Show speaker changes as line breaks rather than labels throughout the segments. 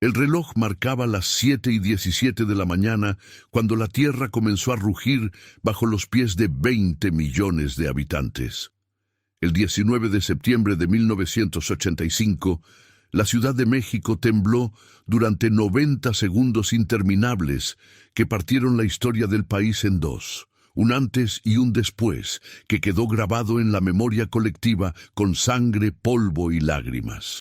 El reloj marcaba las 7:17 de la mañana cuando la tierra comenzó a rugir bajo los pies de 20 millones de habitantes. El 19 de septiembre de 1985, la Ciudad de México tembló durante 90 segundos interminables que partieron la historia del país en dos, un antes y un después, que quedó grabado en la memoria colectiva con sangre, polvo y lágrimas.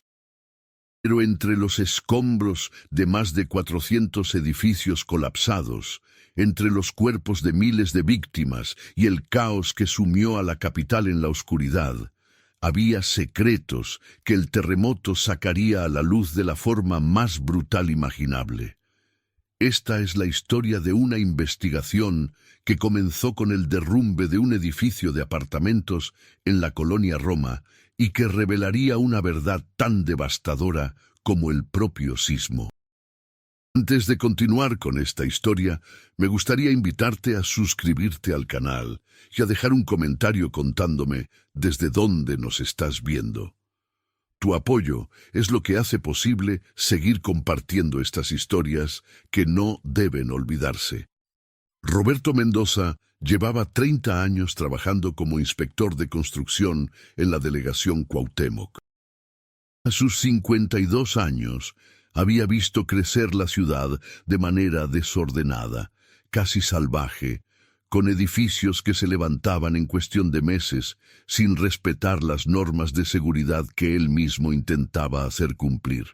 Pero entre los escombros de más de 400 edificios colapsados, entre los cuerpos de miles de víctimas y el caos que sumió a la capital en la oscuridad, había secretos que el terremoto sacaría a la luz de la forma más brutal imaginable. Esta es la historia de una investigación que comenzó con el derrumbe de un edificio de apartamentos en la colonia Roma y que revelaría una verdad tan devastadora como el propio sismo. Antes de continuar con esta historia, me gustaría invitarte a suscribirte al canal y a dejar un comentario contándome desde dónde nos estás viendo. Tu apoyo es lo que hace posible seguir compartiendo estas historias que no deben olvidarse. Roberto Mendoza llevaba 30 años trabajando como inspector de construcción en la delegación Cuauhtémoc. A sus 52 años, había visto crecer la ciudad de manera desordenada, casi salvaje, con edificios que se levantaban en cuestión de meses, sin respetar las normas de seguridad que él mismo intentaba hacer cumplir.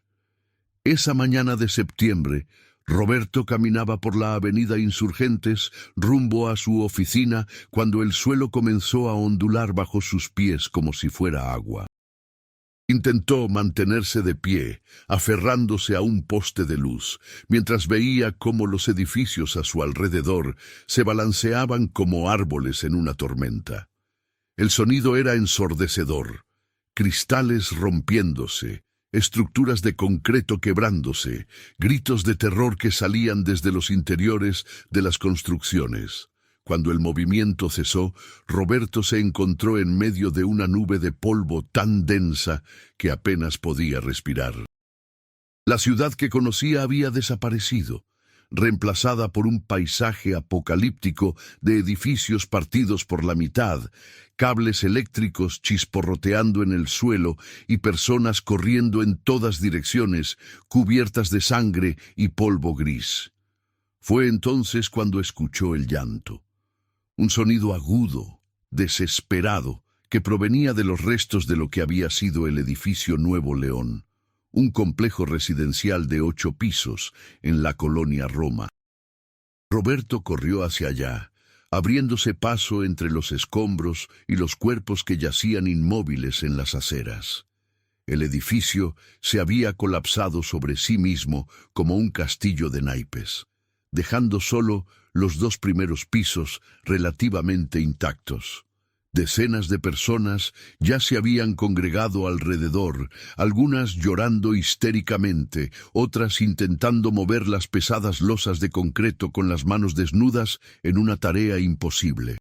Esa mañana de septiembre, Roberto caminaba por la avenida Insurgentes rumbo a su oficina cuando el suelo comenzó a ondular bajo sus pies como si fuera agua. Intentó mantenerse de pie, aferrándose a un poste de luz, mientras veía cómo los edificios a su alrededor se balanceaban como árboles en una tormenta. El sonido era ensordecedor, cristales rompiéndose, estructuras de concreto quebrándose, gritos de terror que salían desde los interiores de las construcciones. Cuando el movimiento cesó, Roberto se encontró en medio de una nube de polvo tan densa que apenas podía respirar. La ciudad que conocía había desaparecido, reemplazada por un paisaje apocalíptico de edificios partidos por la mitad, cables eléctricos chisporroteando en el suelo y personas corriendo en todas direcciones, cubiertas de sangre y polvo gris. Fue entonces cuando escuchó el llanto. Un sonido agudo, desesperado, que provenía de los restos de lo que había sido el edificio Nuevo León, un complejo residencial de 8 pisos en la colonia Roma. Roberto corrió hacia allá, abriéndose paso entre los escombros y los cuerpos que yacían inmóviles en las aceras. El edificio se había colapsado sobre sí mismo como un castillo de naipes, dejando solo los 2 primeros pisos relativamente intactos. Decenas de personas ya se habían congregado alrededor, algunas llorando histéricamente, otras intentando mover las pesadas losas de concreto con las manos desnudas en una tarea imposible.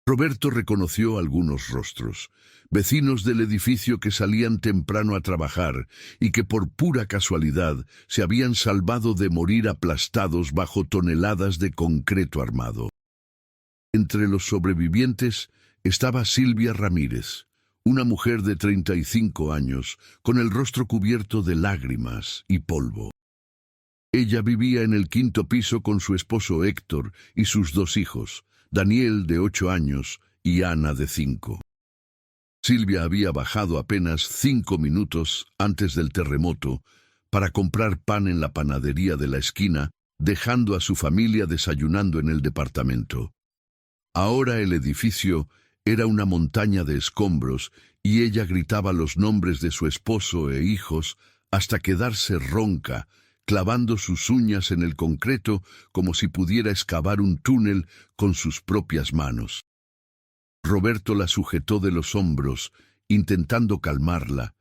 Roberto reconoció algunos rostros, vecinos del edificio que salían temprano a trabajar y que por pura casualidad se habían salvado de morir aplastados bajo toneladas de concreto armado. Entre los sobrevivientes estaba Silvia Ramírez, una mujer de 35 años, con el rostro cubierto de lágrimas y polvo. Ella vivía en el 5º piso con su esposo Héctor y sus 2 hijos, Daniel de 8 años y Ana de 5. Silvia había bajado apenas 5 minutos antes del terremoto para comprar pan en la panadería de la esquina, dejando a su familia desayunando en el departamento. Ahora el edificio era una montaña de escombros y ella gritaba los nombres de su esposo e hijos hasta quedarse ronca, clavando sus uñas en el concreto como si pudiera excavar un túnel con sus propias manos. Roberto la sujetó de los hombros, intentando calmarla,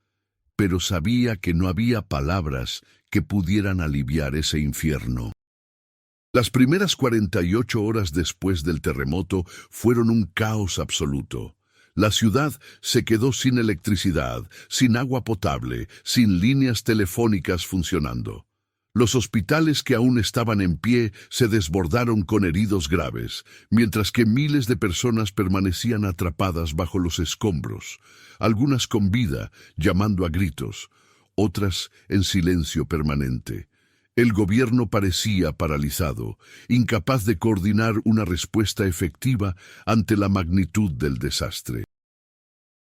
pero sabía que no había palabras que pudieran aliviar ese infierno. Las primeras 48 horas después del terremoto fueron un caos absoluto. La ciudad se quedó sin electricidad, sin agua potable, sin líneas telefónicas funcionando. Los hospitales que aún estaban en pie se desbordaron con heridos graves, mientras que miles de personas permanecían atrapadas bajo los escombros, algunas con vida, llamando a gritos, otras en silencio permanente. El gobierno parecía paralizado, incapaz de coordinar una respuesta efectiva ante la magnitud del desastre.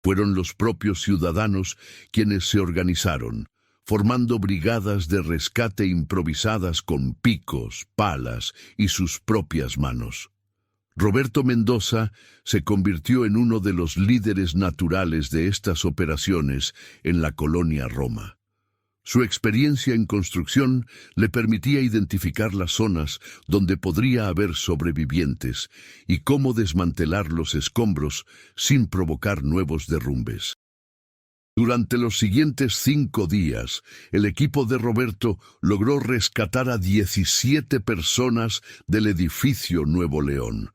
Fueron los propios ciudadanos quienes se organizaron, formando brigadas de rescate improvisadas con picos, palas y sus propias manos. Roberto Mendoza se convirtió en uno de los líderes naturales de estas operaciones en la colonia Roma. Su experiencia en construcción le permitía identificar las zonas donde podría haber sobrevivientes y cómo desmantelar los escombros sin provocar nuevos derrumbes. Durante los siguientes 5 días, el equipo de Roberto logró rescatar a 17 personas del edificio Nuevo León.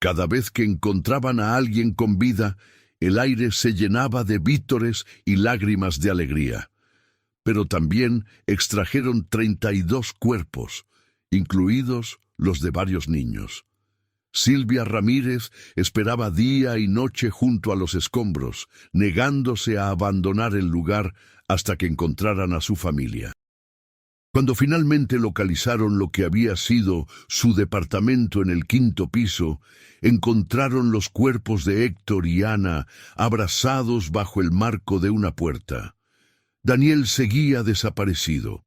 Cada vez que encontraban a alguien con vida, el aire se llenaba de vítores y lágrimas de alegría. Pero también extrajeron 32 cuerpos, incluidos los de varios niños. Silvia Ramírez esperaba día y noche junto a los escombros, negándose a abandonar el lugar hasta que encontraran a su familia. Cuando finalmente localizaron lo que había sido su departamento en el 5º piso, encontraron los cuerpos de Héctor y Ana abrazados bajo el marco de una puerta. Daniel seguía desaparecido.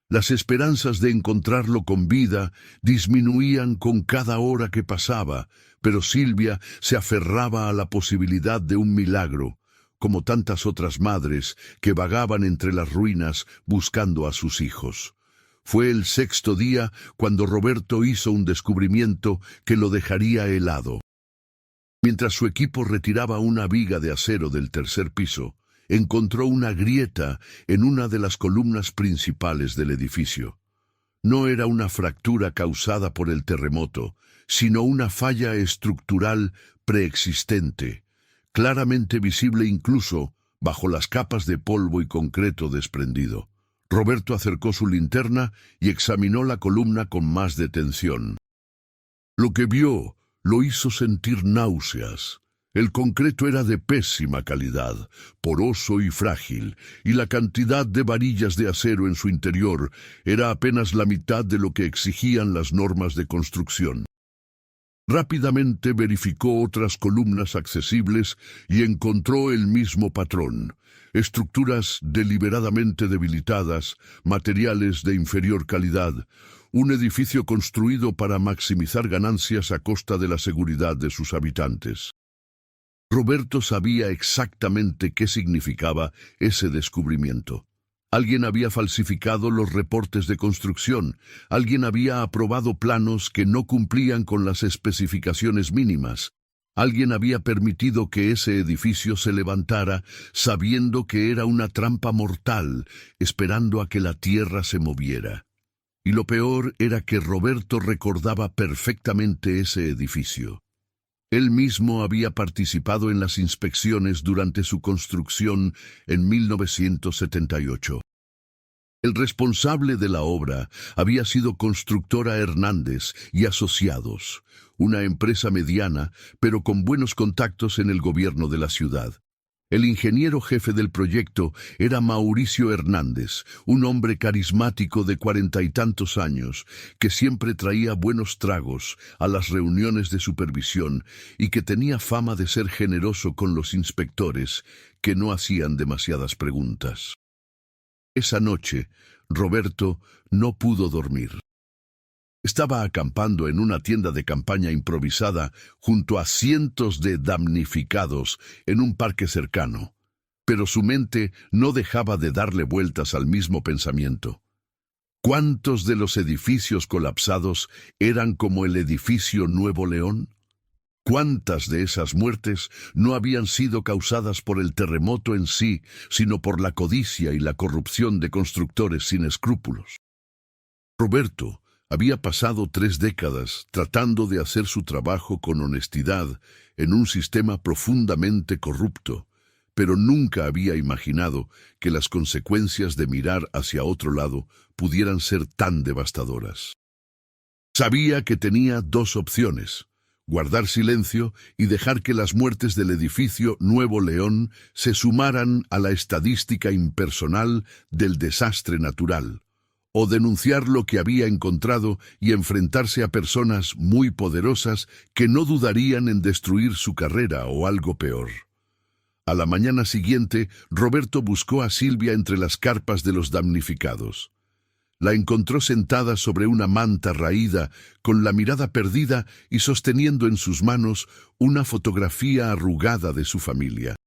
Las esperanzas de encontrarlo con vida disminuían con cada hora que pasaba, pero Silvia se aferraba a la posibilidad de un milagro, como tantas otras madres que vagaban entre las ruinas buscando a sus hijos. Fue el 6º día cuando Roberto hizo un descubrimiento que lo dejaría helado. Mientras su equipo retiraba una viga de acero del 3er piso, encontró una grieta en una de las columnas principales del edificio. No era una fractura causada por el terremoto, sino una falla estructural preexistente, claramente visible incluso bajo las capas de polvo y concreto desprendido. Roberto acercó su linterna y examinó la columna con más detención. Lo que vio lo hizo sentir náuseas. El concreto era de pésima calidad, poroso y frágil, y la cantidad de varillas de acero en su interior era apenas la mitad de lo que exigían las normas de construcción. Rápidamente verificó otras columnas accesibles y encontró el mismo patrón: estructuras deliberadamente debilitadas, materiales de inferior calidad, un edificio construido para maximizar ganancias a costa de la seguridad de sus habitantes. Roberto sabía exactamente qué significaba ese descubrimiento. Alguien había falsificado los reportes de construcción, alguien había aprobado planos que no cumplían con las especificaciones mínimas, alguien había permitido que ese edificio se levantara sabiendo que era una trampa mortal, esperando a que la tierra se moviera. Y lo peor era que Roberto recordaba perfectamente ese edificio. Él mismo había participado en las inspecciones durante su construcción en 1978. El responsable de la obra había sido Constructora Hernández y Asociados, una empresa mediana, pero con buenos contactos en el gobierno de la ciudad. El ingeniero jefe del proyecto era Mauricio Hernández, un hombre carismático de 40 y tantos años, que siempre traía buenos tragos a las reuniones de supervisión y que tenía fama de ser generoso con los inspectores, que no hacían demasiadas preguntas. Esa noche, Roberto no pudo dormir. Estaba acampando en una tienda de campaña improvisada junto a cientos de damnificados en un parque cercano, pero su mente no dejaba de darle vueltas al mismo pensamiento. ¿Cuántos de los edificios colapsados eran como el edificio Nuevo León? ¿Cuántas de esas muertes no habían sido causadas por el terremoto en sí, sino por la codicia y la corrupción de constructores sin escrúpulos? Roberto Había pasado 3 décadas tratando de hacer su trabajo con honestidad en un sistema profundamente corrupto, pero nunca había imaginado que las consecuencias de mirar hacia otro lado pudieran ser tan devastadoras. Sabía que tenía 2 opciones: guardar silencio y dejar que las muertes del edificio Nuevo León se sumaran a la estadística impersonal del desastre natural, o denunciar lo que había encontrado y enfrentarse a personas muy poderosas que no dudarían en destruir su carrera o algo peor. A la mañana siguiente, Roberto buscó a Silvia entre las carpas de los damnificados. La encontró sentada sobre una manta raída, con la mirada perdida y sosteniendo en sus manos una fotografía arrugada de su familia.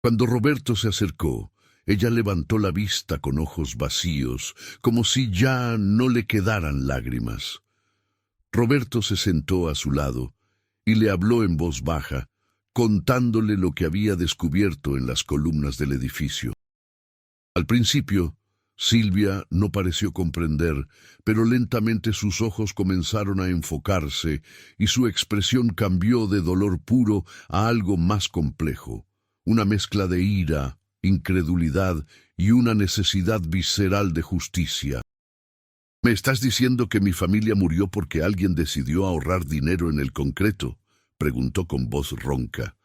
Cuando Roberto se acercó, ella levantó la vista con ojos vacíos, como si ya no le quedaran lágrimas. Roberto se sentó a su lado y le habló en voz baja, contándole lo que había descubierto en las columnas del edificio. Al principio, Silvia no pareció comprender, pero lentamente sus ojos comenzaron a enfocarse y su expresión cambió de dolor puro a algo más complejo, una mezcla de ira, incredulidad y una necesidad visceral de justicia. ¿Me estás diciendo que mi familia murió porque alguien decidió ahorrar dinero en el concreto?, preguntó con voz ronca.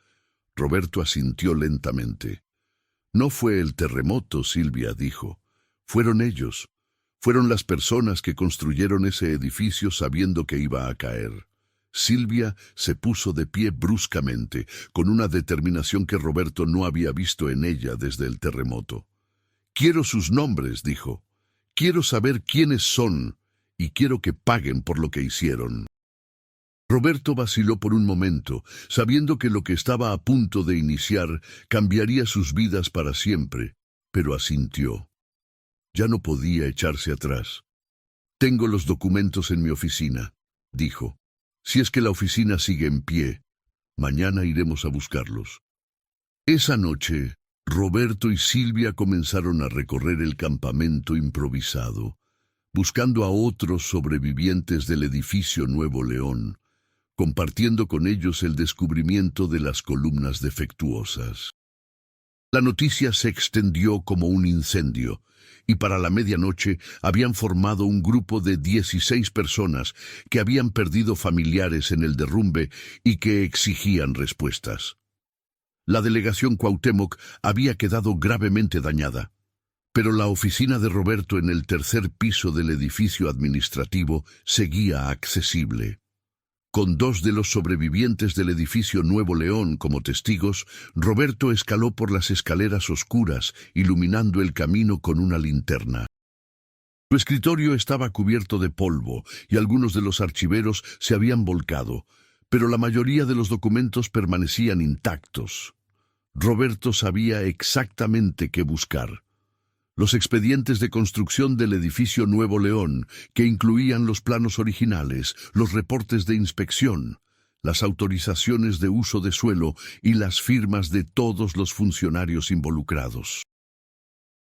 Roberto asintió lentamente. No fue el terremoto, Silvia dijo. Fueron ellos. Fueron las personas que construyeron ese edificio sabiendo que iba a caer. Silvia se puso de pie bruscamente, con una determinación que Roberto no había visto en ella desde el terremoto. Quiero sus nombres, dijo. Quiero saber quiénes son y quiero que paguen por lo que hicieron. Roberto vaciló por un momento, sabiendo que lo que estaba a punto de iniciar cambiaría sus vidas para siempre, pero asintió. Ya no podía echarse atrás. Tengo los documentos en mi oficina, dijo. Si es que la oficina sigue en pie, mañana iremos a buscarlos. Esa noche, Roberto y Silvia comenzaron a recorrer el campamento improvisado, buscando a otros sobrevivientes del edificio Nuevo León, compartiendo con ellos el descubrimiento de las columnas defectuosas. La noticia se extendió como un incendio, y para la medianoche habían formado un grupo de 16 personas que habían perdido familiares en el derrumbe y que exigían respuestas. La delegación Cuauhtémoc había quedado gravemente dañada, pero la oficina de Roberto en el 3er piso del edificio administrativo seguía accesible. Con 2 de los sobrevivientes del edificio Nuevo León como testigos, Roberto escaló por las escaleras oscuras, iluminando el camino con una linterna. Su escritorio estaba cubierto de polvo y algunos de los archiveros se habían volcado, pero la mayoría de los documentos permanecían intactos. Roberto sabía exactamente qué buscar. Los expedientes de construcción del edificio Nuevo León, que incluían los planos originales, los reportes de inspección, las autorizaciones de uso de suelo y las firmas de todos los funcionarios involucrados.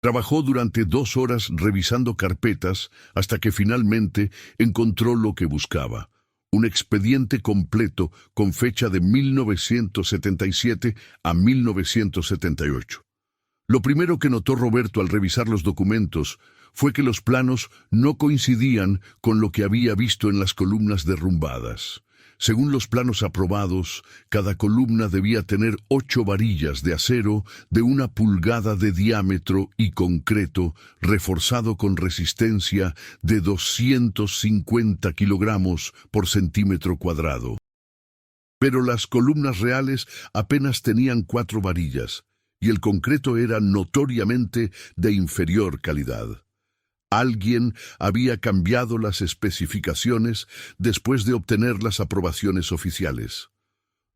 Trabajó durante 2 horas revisando carpetas hasta que finalmente encontró lo que buscaba: un expediente completo con fecha de 1977 a 1978. Lo primero que notó Roberto al revisar los documentos fue que los planos no coincidían con lo que había visto en las columnas derrumbadas. Según los planos aprobados, cada columna debía tener 8 varillas de acero de 1 pulgada de diámetro y concreto, reforzado con resistencia de 250 kilogramos por centímetro cuadrado. Pero las columnas reales apenas tenían 4 varillas, y el concreto era notoriamente de inferior calidad. Alguien había cambiado las especificaciones después de obtener las aprobaciones oficiales.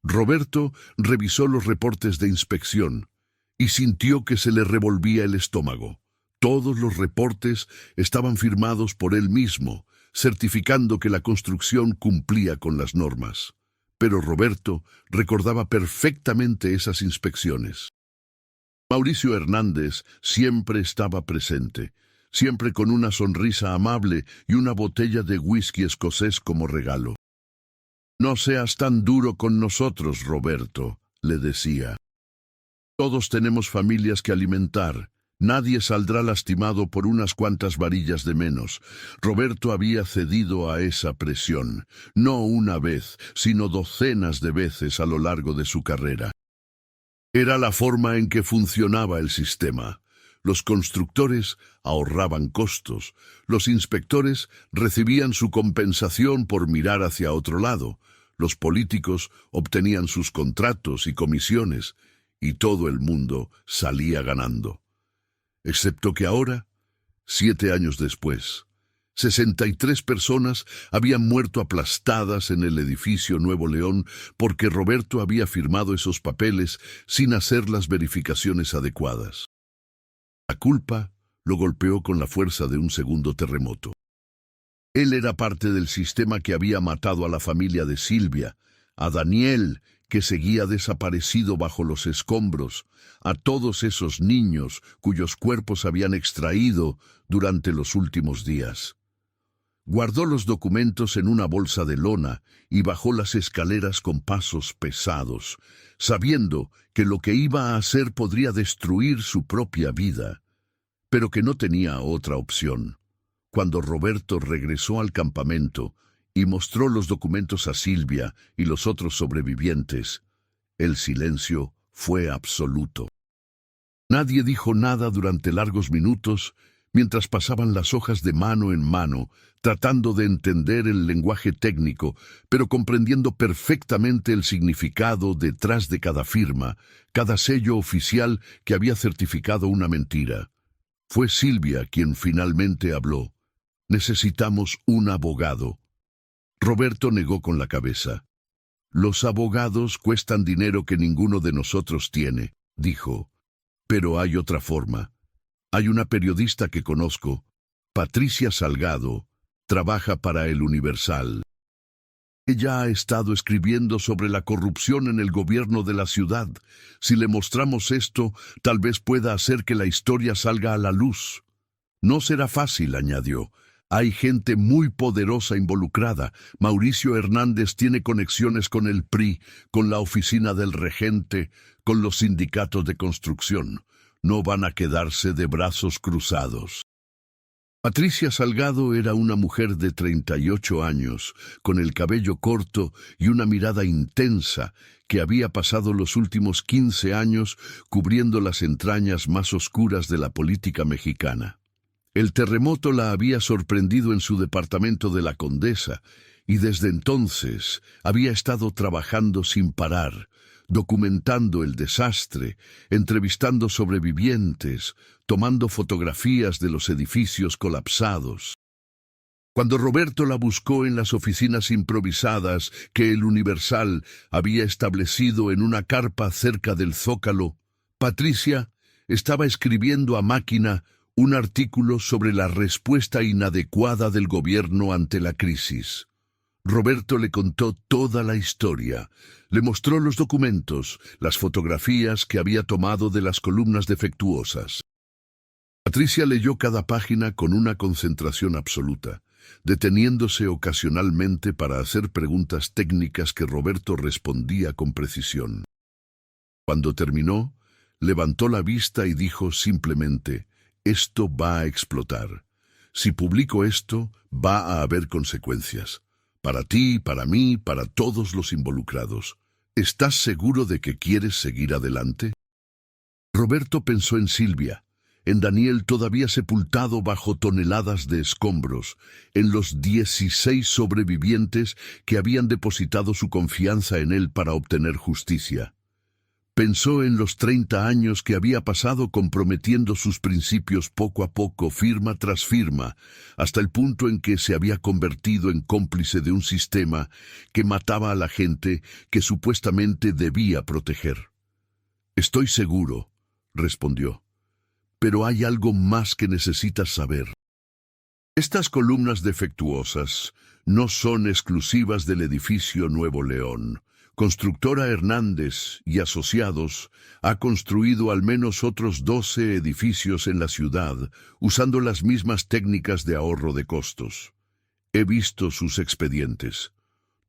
Roberto revisó los reportes de inspección y sintió que se le revolvía el estómago. Todos los reportes estaban firmados por él mismo, certificando que la construcción cumplía con las normas. Pero Roberto recordaba perfectamente esas inspecciones. Mauricio Hernández siempre estaba presente. siempre con una sonrisa amable y una botella de whisky escocés como regalo. «No seas tan duro con nosotros, Roberto», le decía. «Todos tenemos familias que alimentar. Nadie saldrá lastimado por unas cuantas varillas de menos». Roberto había cedido a esa presión, no una vez, sino docenas de veces a lo largo de su carrera. Era la forma en que funcionaba el sistema. Los constructores ahorraban costos, los inspectores recibían su compensación por mirar hacia otro lado, los políticos obtenían sus contratos y comisiones, y todo el mundo salía ganando. Excepto que ahora, 7 años después, 63 personas habían muerto aplastadas en el edificio Nuevo León porque Roberto había firmado esos papeles sin hacer las verificaciones adecuadas. La culpa lo golpeó con la fuerza de un segundo terremoto. Él era parte del sistema que había matado a la familia de Silvia, a Daniel, que seguía desaparecido bajo los escombros, a todos esos niños cuyos cuerpos habían extraído durante los últimos días. Guardó los documentos en una bolsa de lona y bajó las escaleras con pasos pesados, sabiendo que lo que iba a hacer podría destruir su propia vida, pero que no tenía otra opción. Cuando Roberto regresó al campamento y mostró los documentos a Silvia y los otros sobrevivientes, el silencio fue absoluto. Nadie dijo nada durante largos minutos, mientras pasaban las hojas de mano en mano, tratando de entender el lenguaje técnico, pero comprendiendo perfectamente el significado detrás de cada firma, cada sello oficial que había certificado una mentira. Fue Silvia quien finalmente habló. «Necesitamos un abogado». Roberto negó con la cabeza. «Los abogados cuestan dinero que ninguno de nosotros tiene», dijo. «Pero hay otra forma. Hay una periodista que conozco, Patricia Salgado, trabaja para El Universal. Ella ha estado escribiendo sobre la corrupción en el gobierno de la ciudad. Si le mostramos esto, tal vez pueda hacer que la historia salga a la luz». «No será fácil», añadió. «Hay gente muy poderosa involucrada. Mauricio Hernández tiene conexiones con el PRI, con la oficina del regente, con los sindicatos de construcción. No van a quedarse de brazos cruzados». Patricia Salgado era una mujer de 38 años, con el cabello corto y una mirada intensa, que había pasado los últimos 15 años cubriendo las entrañas más oscuras de la política mexicana. El terremoto la había sorprendido en su departamento de la Condesa, y desde entonces había estado trabajando sin parar, documentando el desastre, entrevistando sobrevivientes, tomando fotografías de los edificios colapsados. Cuando Roberto la buscó en las oficinas improvisadas que El Universal había establecido en una carpa cerca del Zócalo, Patricia estaba escribiendo a máquina un artículo sobre la respuesta inadecuada del gobierno ante la crisis. Roberto le contó toda la historia, le mostró los documentos, las fotografías que había tomado de las columnas defectuosas. Patricia leyó cada página con una concentración absoluta, deteniéndose ocasionalmente para hacer preguntas técnicas que Roberto respondía con precisión. Cuando terminó, levantó la vista y dijo simplemente: «Esto va a explotar. Si publico esto, va a haber consecuencias. Para ti, para mí, para todos los involucrados. ¿Estás seguro de que quieres seguir adelante?» Roberto pensó en Silvia, en Daniel todavía sepultado bajo toneladas de escombros, en los 16 sobrevivientes que habían depositado su confianza en él para obtener justicia. Pensó en los 30 años que había pasado comprometiendo sus principios poco a poco, firma tras firma, hasta el punto en que se había convertido en cómplice de un sistema que mataba a la gente que supuestamente debía proteger. «Estoy seguro», respondió, «pero hay algo más que necesitas saber. Estas columnas defectuosas no son exclusivas del edificio Nuevo León. Constructora Hernández y Asociados ha construido al menos otros 12 edificios en la ciudad usando las mismas técnicas de ahorro de costos. He visto sus expedientes.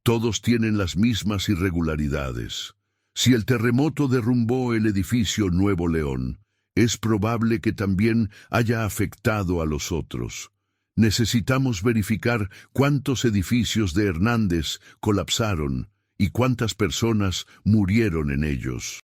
Todos tienen las mismas irregularidades. Si el terremoto derrumbó el edificio Nuevo León, es probable que también haya afectado a los otros. Necesitamos verificar cuántos edificios de Hernández colapsaron y cuántas personas murieron en ellos.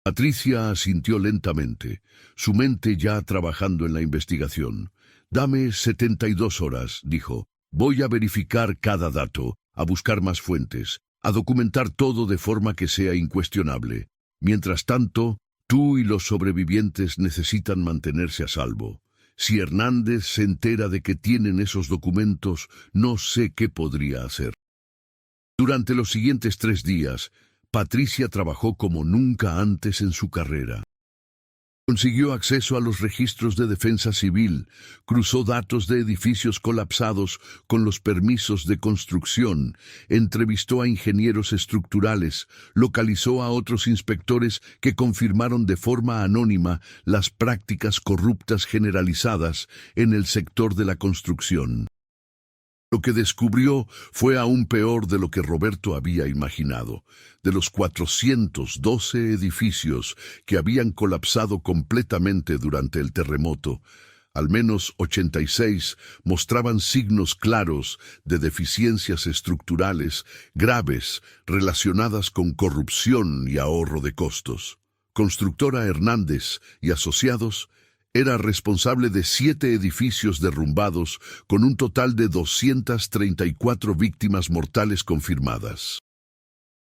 Patricia asintió lentamente, su mente ya trabajando en la investigación. «Dame 72 horas», dijo. «Voy a verificar cada dato, a buscar más fuentes, a documentar todo de forma que sea incuestionable. Mientras tanto, tú y los sobrevivientes necesitan mantenerse a salvo. Si Hernández se entera de que tienen esos documentos, no sé qué podría hacer». Durante los siguientes 3 días, Patricia trabajó como nunca antes en su carrera. Consiguió acceso a los registros de defensa civil, cruzó datos de edificios colapsados con los permisos de construcción, entrevistó a ingenieros estructurales, localizó a otros inspectores que confirmaron de forma anónima las prácticas corruptas generalizadas en el sector de la construcción. Lo que descubrió fue aún peor de lo que Roberto había imaginado. De los 412 edificios que habían colapsado completamente durante el terremoto, al menos 86 mostraban signos claros de deficiencias estructurales graves relacionadas con corrupción y ahorro de costos. Constructora Hernández y Asociados era responsable de 7 edificios derrumbados con un total de 234 víctimas mortales confirmadas.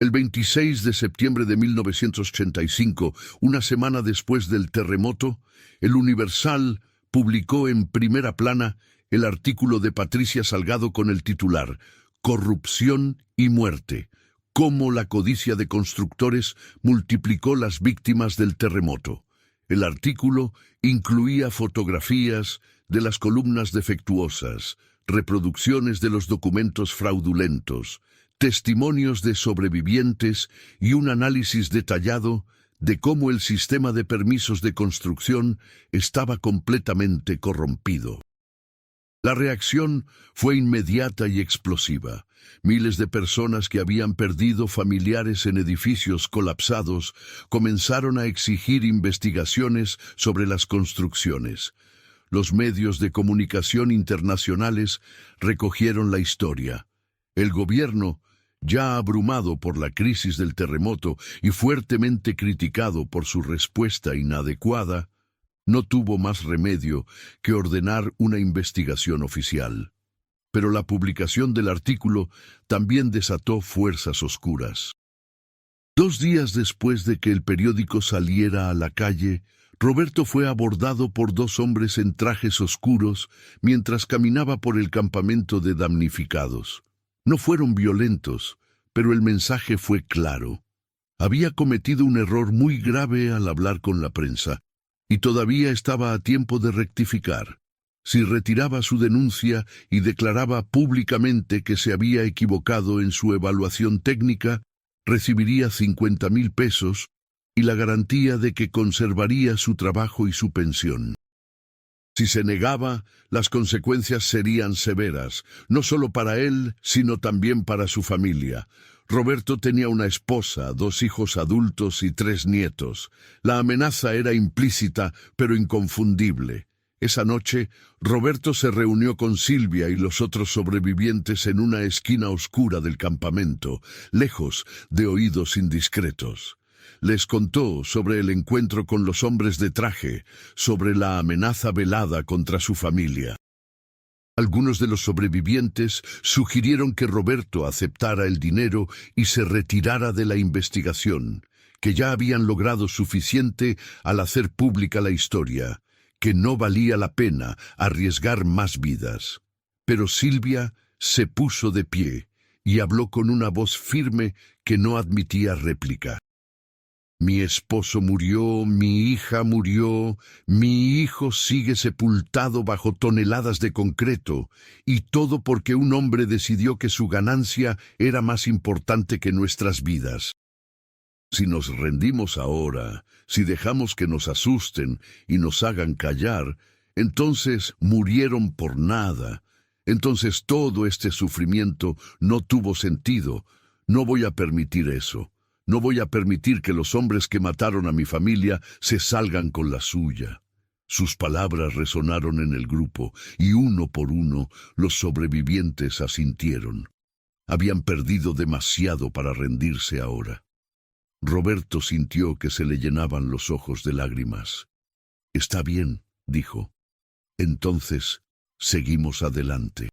El 26 de septiembre de 1985, una semana después del terremoto, El Universal publicó en primera plana el artículo de Patricia Salgado con el titular «Corrupción y muerte. Cómo la codicia de constructores multiplicó las víctimas del terremoto». El artículo incluía fotografías de las columnas defectuosas, reproducciones de los documentos fraudulentos, testimonios de sobrevivientes y un análisis detallado de cómo el sistema de permisos de construcción estaba completamente corrompido. La reacción fue inmediata y explosiva. Miles de personas que habían perdido familiares en edificios colapsados comenzaron a exigir investigaciones sobre las construcciones. Los medios de comunicación internacionales recogieron la historia. El gobierno, ya abrumado por la crisis del terremoto y fuertemente criticado por su respuesta inadecuada, no tuvo más remedio que ordenar una investigación oficial. Pero la publicación del artículo también desató fuerzas oscuras. 2 días después de que el periódico saliera a la calle, Roberto fue abordado por 2 hombres en trajes oscuros mientras caminaba por el campamento de damnificados. No fueron violentos, pero el mensaje fue claro. Había cometido un error muy grave al hablar con la prensa, y todavía estaba a tiempo de rectificar. Si retiraba su denuncia y declaraba públicamente que se había equivocado en su evaluación técnica, recibiría 50,000 pesos y la garantía de que conservaría su trabajo y su pensión. Si se negaba, las consecuencias serían severas, no solo para él, sino también para su familia. Roberto tenía una esposa, 2 hijos adultos y 3 nietos. La amenaza era implícita, pero inconfundible. Esa noche, Roberto se reunió con Silvia y los otros sobrevivientes en una esquina oscura del campamento, lejos de oídos indiscretos. Les contó sobre el encuentro con los hombres de traje, sobre la amenaza velada contra su familia. Algunos de los sobrevivientes sugirieron que Roberto aceptara el dinero y se retirara de la investigación, que ya habían logrado suficiente al hacer pública la historia, que no valía la pena arriesgar más vidas. Pero Silvia se puso de pie y habló con una voz firme que no admitía réplica. Mi esposo murió, mi hija murió, mi hijo sigue sepultado bajo toneladas de concreto, y todo porque un hombre decidió que su ganancia era más importante que nuestras vidas. Si nos rendimos ahora, si dejamos que nos asusten y nos hagan callar, entonces murieron por nada. Entonces todo este sufrimiento no tuvo sentido. No voy a permitir eso. No voy a permitir que los hombres que mataron a mi familia se salgan con la suya. Sus palabras resonaron en el grupo, y uno por uno los sobrevivientes asintieron. Habían perdido demasiado para rendirse ahora. Roberto sintió que se le llenaban los ojos de lágrimas. «Está bien», dijo. «Entonces, seguimos adelante.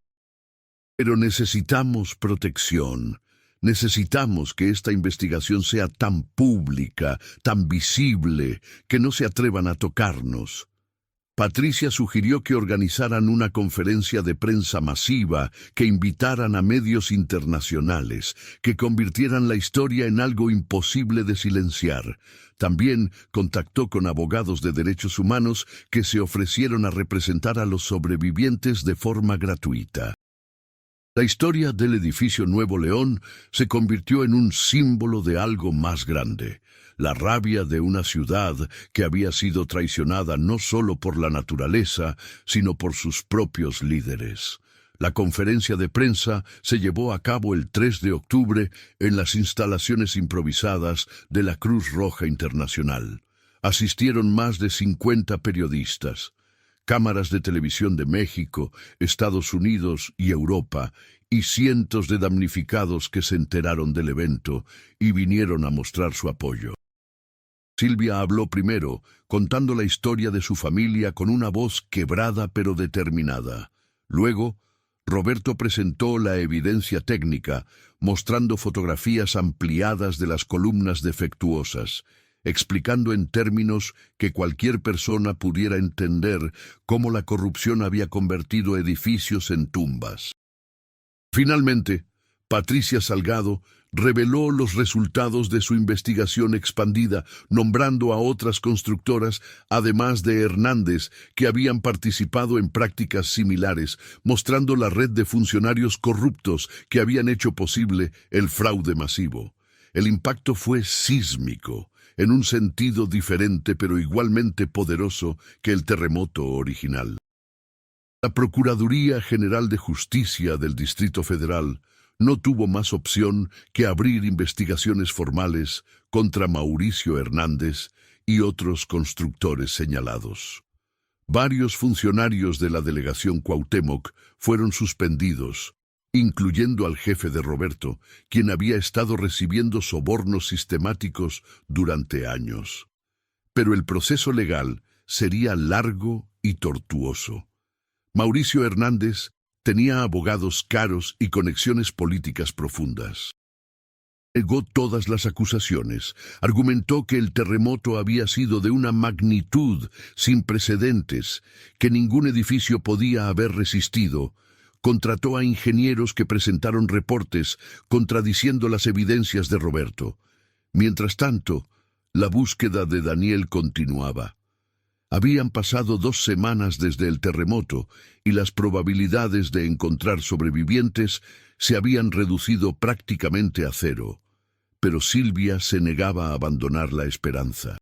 Pero necesitamos protección. Necesitamos que esta investigación sea tan pública, tan visible, que no se atrevan a tocarnos». Patricia sugirió que organizaran una conferencia de prensa masiva, que invitaran a medios internacionales, que convirtieran la historia en algo imposible de silenciar. También contactó con abogados de derechos humanos que se ofrecieron a representar a los sobrevivientes de forma gratuita. La historia del edificio Nuevo León se convirtió en un símbolo de algo más grande. La rabia de una ciudad que había sido traicionada no solo por la naturaleza, sino por sus propios líderes. La conferencia de prensa se llevó a cabo el 3 de octubre en las instalaciones improvisadas de la Cruz Roja Internacional. Asistieron más de 50 periodistas. Cámaras de televisión de México, Estados Unidos y Europa, y cientos de damnificados que se enteraron del evento y vinieron a mostrar su apoyo. Silvia habló primero, contando la historia de su familia con una voz quebrada pero determinada. Luego, Roberto presentó la evidencia técnica, mostrando fotografías ampliadas de las columnas defectuosas, explicando en términos que cualquier persona pudiera entender cómo la corrupción había convertido edificios en tumbas. Finalmente, Patricia Salgado reveló los resultados de su investigación expandida, nombrando a otras constructoras, además de Hernández, que habían participado en prácticas similares, mostrando la red de funcionarios corruptos que habían hecho posible el fraude masivo. El impacto fue sísmico, en un sentido diferente pero igualmente poderoso que el terremoto original. La Procuraduría General de Justicia del Distrito Federal no tuvo más opción que abrir investigaciones formales contra Mauricio Hernández y otros constructores señalados. Varios funcionarios de la delegación Cuauhtémoc fueron suspendidos, incluyendo al jefe de Roberto, quien había estado recibiendo sobornos sistemáticos durante años. Pero el proceso legal sería largo y tortuoso. Mauricio Hernández tenía abogados caros y conexiones políticas profundas. Negó todas las acusaciones, argumentó que el terremoto había sido de una magnitud sin precedentes, que ningún edificio podía haber resistido. Contrató a ingenieros que presentaron reportes contradiciendo las evidencias de Roberto. Mientras tanto, la búsqueda de Daniel continuaba. Habían pasado 2 semanas desde el terremoto y las probabilidades de encontrar sobrevivientes se habían reducido prácticamente a 0. Pero Silvia se negaba a abandonar la esperanza.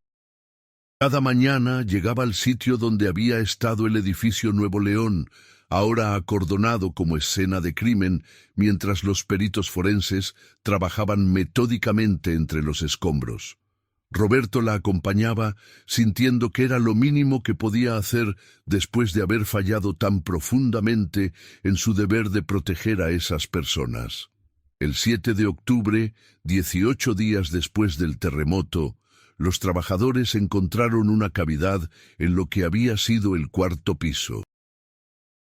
Cada mañana llegaba al sitio donde había estado el edificio Nuevo León, ahora acordonado como escena de crimen, mientras los peritos forenses trabajaban metódicamente entre los escombros. Roberto la acompañaba, sintiendo que era lo mínimo que podía hacer después de haber fallado tan profundamente en su deber de proteger a esas personas. El 7 de octubre, 18 días después del terremoto, los trabajadores encontraron una cavidad en lo que había sido el 4º piso.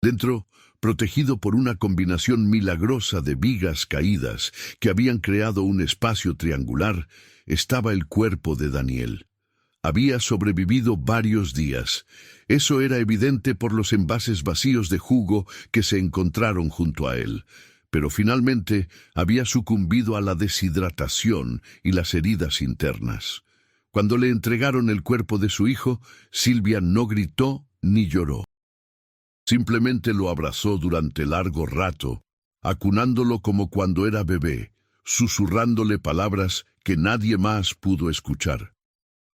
Dentro, protegido por una combinación milagrosa de vigas caídas que habían creado un espacio triangular, estaba el cuerpo de Daniel. Había sobrevivido varios días. Eso era evidente por los envases vacíos de jugo que se encontraron junto a él. Pero finalmente había sucumbido a la deshidratación y las heridas internas. Cuando le entregaron el cuerpo de su hijo, Silvia no gritó ni lloró. Simplemente lo abrazó durante largo rato, acunándolo como cuando era bebé, susurrándole palabras que nadie más pudo escuchar.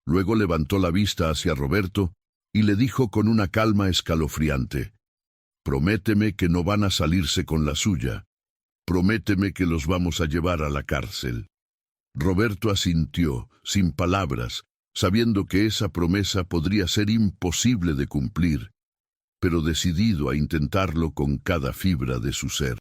Luego levantó la vista hacia Roberto y le dijo con una calma escalofriante: «Prométeme que no van a salirse con la suya. Prométeme que los vamos a llevar a la cárcel». Roberto asintió, sin palabras, sabiendo que esa promesa podría ser imposible de cumplir, pero decidido a intentarlo con cada fibra de su ser.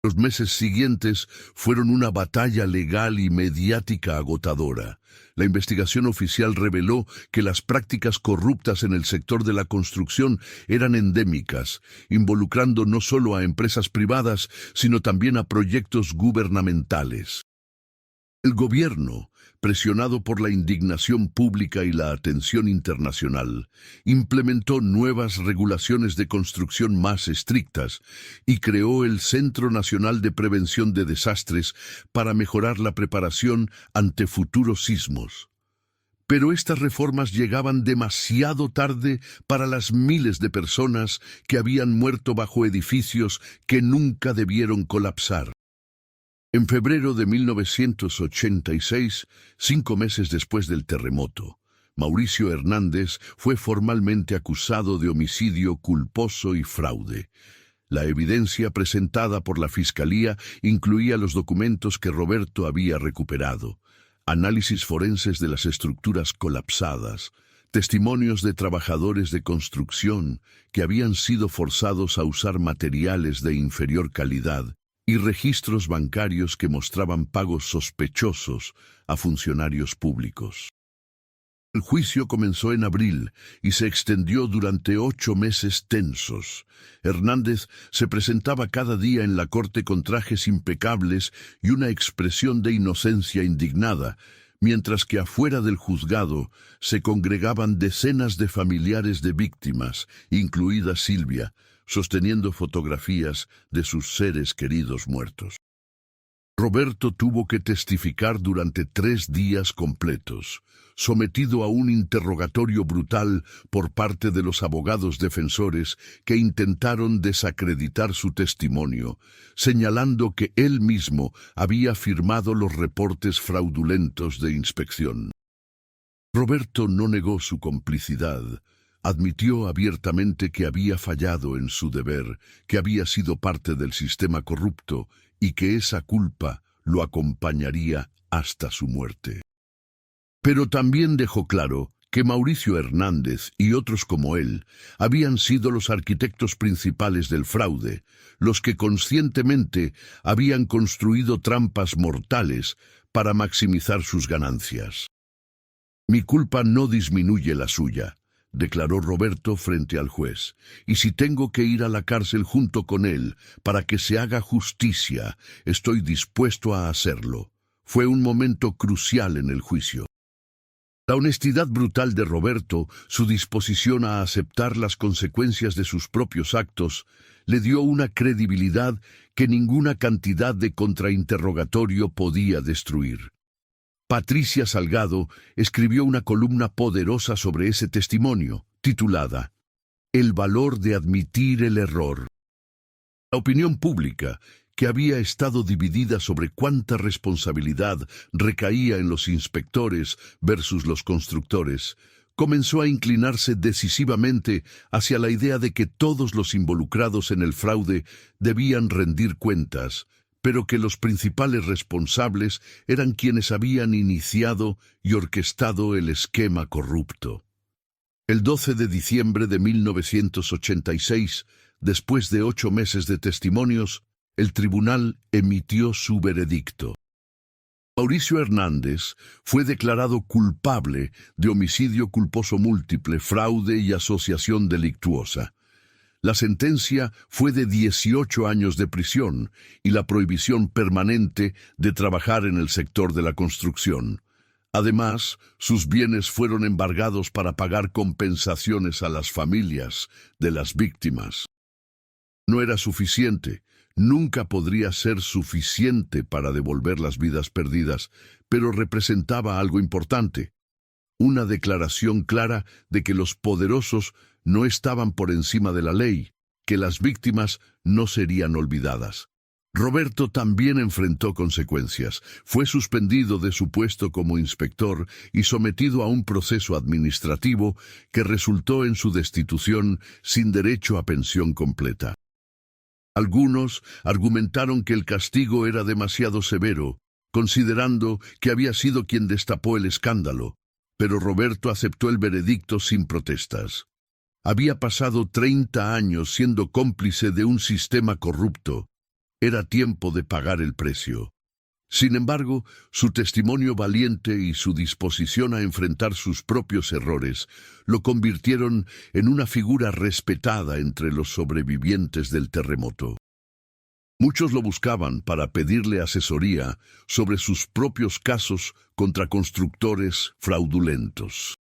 Los meses siguientes fueron una batalla legal y mediática agotadora. La investigación oficial reveló que las prácticas corruptas en el sector de la construcción eran endémicas, involucrando no solo a empresas privadas, sino también a proyectos gubernamentales. El gobierno, presionado por la indignación pública y la atención internacional, implementó nuevas regulaciones de construcción más estrictas y creó el Centro Nacional de Prevención de Desastres para mejorar la preparación ante futuros sismos. Pero estas reformas llegaban demasiado tarde para las miles de personas que habían muerto bajo edificios que nunca debieron colapsar. En febrero de 1986, 5 meses después del terremoto, Mauricio Hernández fue formalmente acusado de homicidio culposo y fraude. La evidencia presentada por la Fiscalía incluía los documentos que Roberto había recuperado, análisis forenses de las estructuras colapsadas, testimonios de trabajadores de construcción que habían sido forzados a usar materiales de inferior calidad, y registros bancarios que mostraban pagos sospechosos a funcionarios públicos. El juicio comenzó en abril y se extendió durante 8 meses tensos. Hernández se presentaba cada día en la corte con trajes impecables y una expresión de inocencia indignada, mientras que afuera del juzgado se congregaban decenas de familiares de víctimas, incluida Silvia, sosteniendo fotografías de sus seres queridos muertos. Roberto tuvo que testificar durante 3 días completos, sometido a un interrogatorio brutal por parte de los abogados defensores que intentaron desacreditar su testimonio, señalando que él mismo había firmado los reportes fraudulentos de inspección. Roberto no negó su complicidad. Admitió abiertamente que había fallado en su deber, que había sido parte del sistema corrupto y que esa culpa lo acompañaría hasta su muerte. Pero también dejó claro que Mauricio Hernández y otros como él habían sido los arquitectos principales del fraude, los que conscientemente habían construido trampas mortales para maximizar sus ganancias. «Mi culpa no disminuye la suya», declaró Roberto frente al juez, «y si tengo que ir a la cárcel junto con él para que se haga justicia, estoy dispuesto a hacerlo». Fue un momento crucial en el juicio. La honestidad brutal de Roberto, su disposición a aceptar las consecuencias de sus propios actos, le dio una credibilidad que ninguna cantidad de contrainterrogatorio podía destruir. Patricia Salgado escribió una columna poderosa sobre ese testimonio, titulada «El valor de admitir el error». La opinión pública, que había estado dividida sobre cuánta responsabilidad recaía en los inspectores versus los constructores, comenzó a inclinarse decisivamente hacia la idea de que todos los involucrados en el fraude debían rendir cuentas, pero que los principales responsables eran quienes habían iniciado y orquestado el esquema corrupto. El 12 de diciembre de 1986, después de 8 meses de testimonios, el tribunal emitió su veredicto. Mauricio Hernández fue declarado culpable de homicidio culposo múltiple, fraude y asociación delictuosa. La sentencia fue de 18 años de prisión y la prohibición permanente de trabajar en el sector de la construcción. Además, sus bienes fueron embargados para pagar compensaciones a las familias de las víctimas. No era suficiente, nunca podría ser suficiente para devolver las vidas perdidas, pero representaba algo importante. una declaración clara de que los poderosos no estaban por encima de la ley, que las víctimas no serían olvidadas. Roberto también enfrentó consecuencias. Fue suspendido de su puesto como inspector y sometido a un proceso administrativo que resultó en su destitución sin derecho a pensión completa. Algunos argumentaron que el castigo era demasiado severo, considerando que había sido quien destapó el escándalo, pero Roberto aceptó el veredicto sin protestas. Había pasado 30 años siendo cómplice de un sistema corrupto. Era tiempo de pagar el precio. Sin embargo, su testimonio valiente y su disposición a enfrentar sus propios errores lo convirtieron en una figura respetada entre los sobrevivientes del terremoto. Muchos lo buscaban para pedirle asesoría sobre sus propios casos contra constructores fraudulentos.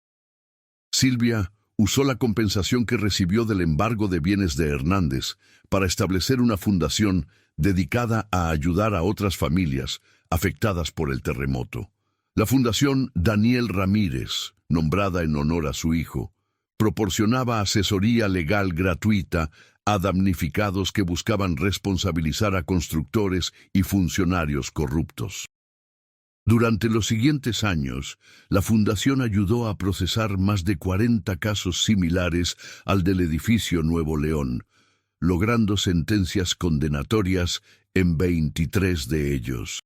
Silvia usó la compensación que recibió del embargo de bienes de Hernández para establecer una fundación dedicada a ayudar a otras familias afectadas por el terremoto. La Fundación Daniel Ramírez, nombrada en honor a su hijo, proporcionaba asesoría legal gratuita a damnificados que buscaban responsabilizar a constructores y funcionarios corruptos. Durante los siguientes años, la Fundación ayudó a procesar más de 40 casos similares al del edificio Nuevo León, logrando sentencias condenatorias en 23 de ellos.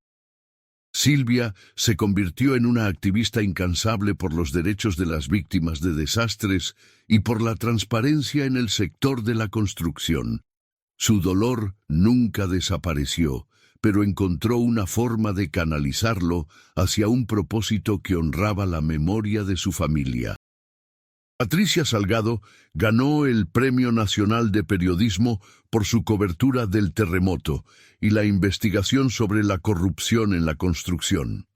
Silvia se convirtió en una activista incansable por los derechos de las víctimas de desastres y por la transparencia en el sector de la construcción. Su dolor nunca desapareció, pero encontró una forma de canalizarlo hacia un propósito que honraba la memoria de su familia. Patricia Salgado ganó el Premio Nacional de Periodismo por su cobertura del terremoto y la investigación sobre la corrupción en la construcción.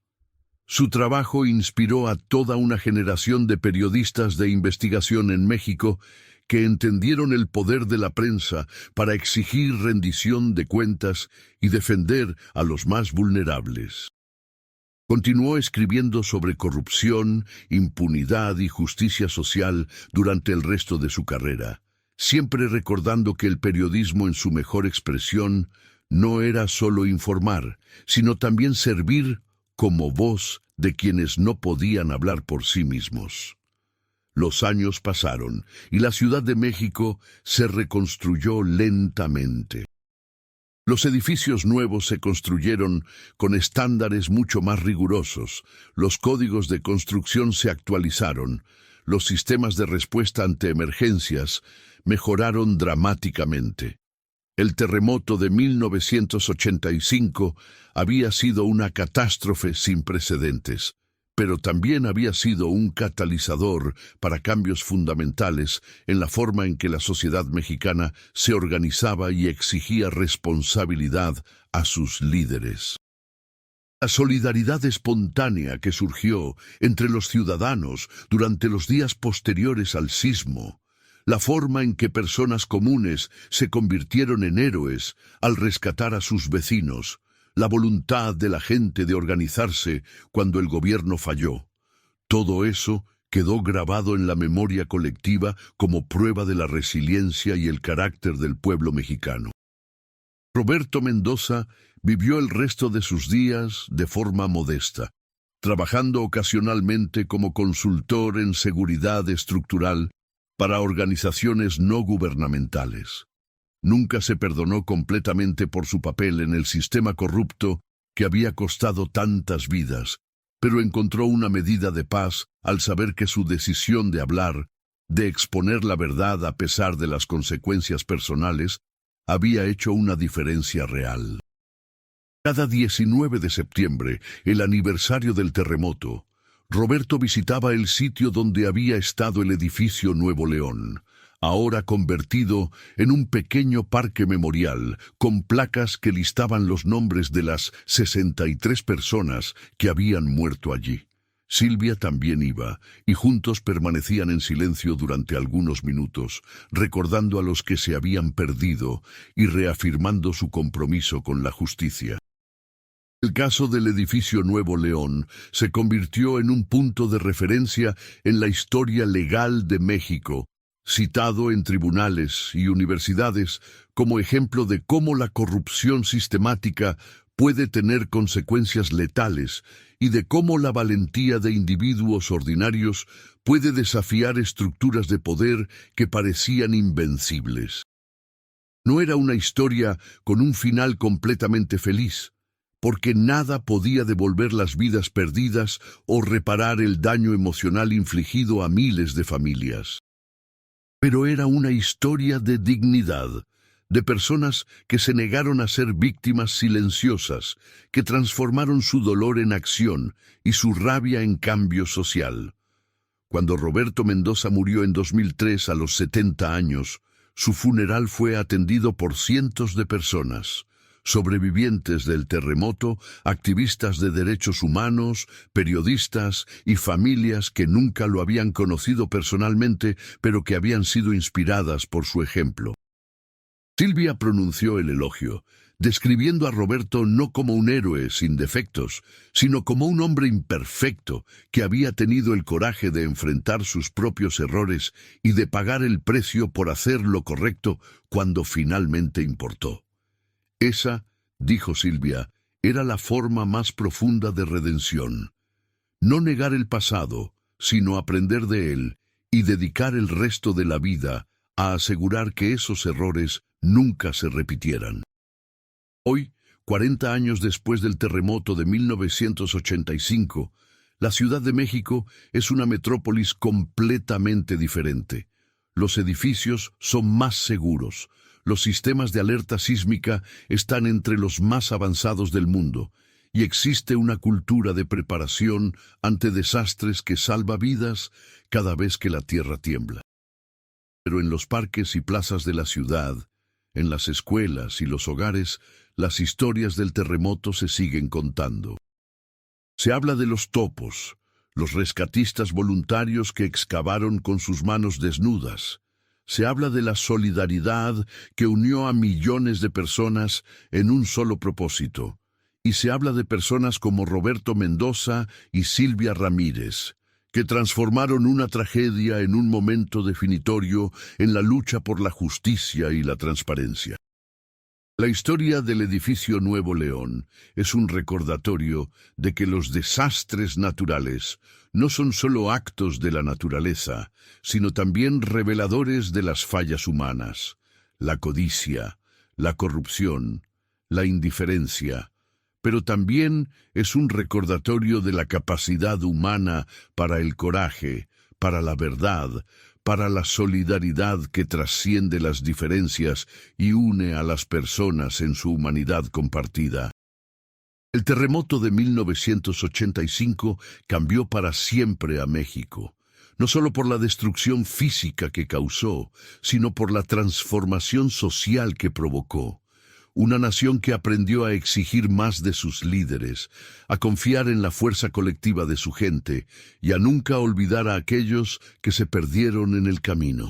Su trabajo inspiró a toda una generación de periodistas de investigación en México que entendieron el poder de la prensa para exigir rendición de cuentas y defender a los más vulnerables. Continuó escribiendo sobre corrupción, impunidad y justicia social durante el resto de su carrera, siempre recordando que el periodismo en su mejor expresión no era solo informar, sino también servir como voz de quienes no podían hablar por sí mismos. Los años pasaron y la Ciudad de México se reconstruyó lentamente. Los edificios nuevos se construyeron con estándares mucho más rigurosos, los códigos de construcción se actualizaron, los sistemas de respuesta ante emergencias mejoraron dramáticamente. El terremoto de 1985 había sido una catástrofe sin precedentes, pero también había sido un catalizador para cambios fundamentales en la forma en que la sociedad mexicana se organizaba y exigía responsabilidad a sus líderes. La solidaridad espontánea que surgió entre los ciudadanos durante los días posteriores al sismo, la forma en que personas comunes se convirtieron en héroes al rescatar a sus vecinos, la voluntad de la gente de organizarse cuando el gobierno falló. Todo eso quedó grabado en la memoria colectiva como prueba de la resiliencia y el carácter del pueblo mexicano. Roberto Mendoza vivió el resto de sus días de forma modesta, trabajando ocasionalmente como consultor en seguridad estructural para organizaciones no gubernamentales. Nunca se perdonó completamente por su papel en el sistema corrupto que había costado tantas vidas, pero encontró una medida de paz al saber que su decisión de hablar, de exponer la verdad a pesar de las consecuencias personales, había hecho una diferencia real. Cada 19 de septiembre, el aniversario del terremoto, Roberto visitaba el sitio donde había estado el edificio Nuevo León, ahora convertido en un pequeño parque memorial con placas que listaban los nombres de las 63 personas que habían muerto allí. Silvia también iba, y juntos permanecían en silencio durante algunos minutos, recordando a los que se habían perdido y reafirmando su compromiso con la justicia. El caso del edificio Nuevo León se convirtió en un punto de referencia en la historia legal de México, citado en tribunales y universidades como ejemplo de cómo la corrupción sistemática puede tener consecuencias letales y de cómo la valentía de individuos ordinarios puede desafiar estructuras de poder que parecían invencibles. No era una historia con un final completamente feliz, porque nada podía devolver las vidas perdidas o reparar el daño emocional infligido a miles de familias. Pero era una historia de dignidad, de personas que se negaron a ser víctimas silenciosas, que transformaron su dolor en acción y su rabia en cambio social. Cuando Roberto Mendoza murió en 2003 a los 70 años, su funeral fue atendido por cientos de personas, sobrevivientes del terremoto, activistas de derechos humanos, periodistas y familias que nunca lo habían conocido personalmente, pero que habían sido inspiradas por su ejemplo. Silvia pronunció el elogio, describiendo a Roberto no como un héroe sin defectos, sino como un hombre imperfecto que había tenido el coraje de enfrentar sus propios errores y de pagar el precio por hacer lo correcto cuando finalmente importó. Esa, dijo Silvia, era la forma más profunda de redención. No negar el pasado, sino aprender de él y dedicar el resto de la vida a asegurar que esos errores nunca se repitieran. Hoy, 40 años después del terremoto de 1985, la Ciudad de México es una metrópolis completamente diferente. Los edificios son más seguros, los sistemas de alerta sísmica están entre los más avanzados del mundo, y existe una cultura de preparación ante desastres que salva vidas cada vez que la tierra tiembla. Pero en los parques y plazas de la ciudad, en las escuelas y los hogares, las historias del terremoto se siguen contando. Se habla de los topos, los rescatistas voluntarios que excavaron con sus manos desnudas. Se habla de la solidaridad que unió a millones de personas en un solo propósito. Y se habla de personas como Roberto Mendoza y Silvia Ramírez, que transformaron una tragedia en un momento definitorio en la lucha por la justicia y la transparencia. La historia del edificio Nuevo León es un recordatorio de que los desastres naturales no son solo actos de la naturaleza, sino también reveladores de las fallas humanas, la codicia, la corrupción, la indiferencia, pero también es un recordatorio de la capacidad humana para el coraje, para la verdad, para la solidaridad que trasciende las diferencias y une a las personas en su humanidad compartida. El terremoto de 1985 cambió para siempre a México, no solo por la destrucción física que causó, sino por la transformación social que provocó. Una nación que aprendió a exigir más de sus líderes, a confiar en la fuerza colectiva de su gente y a nunca olvidar a aquellos que se perdieron en el camino.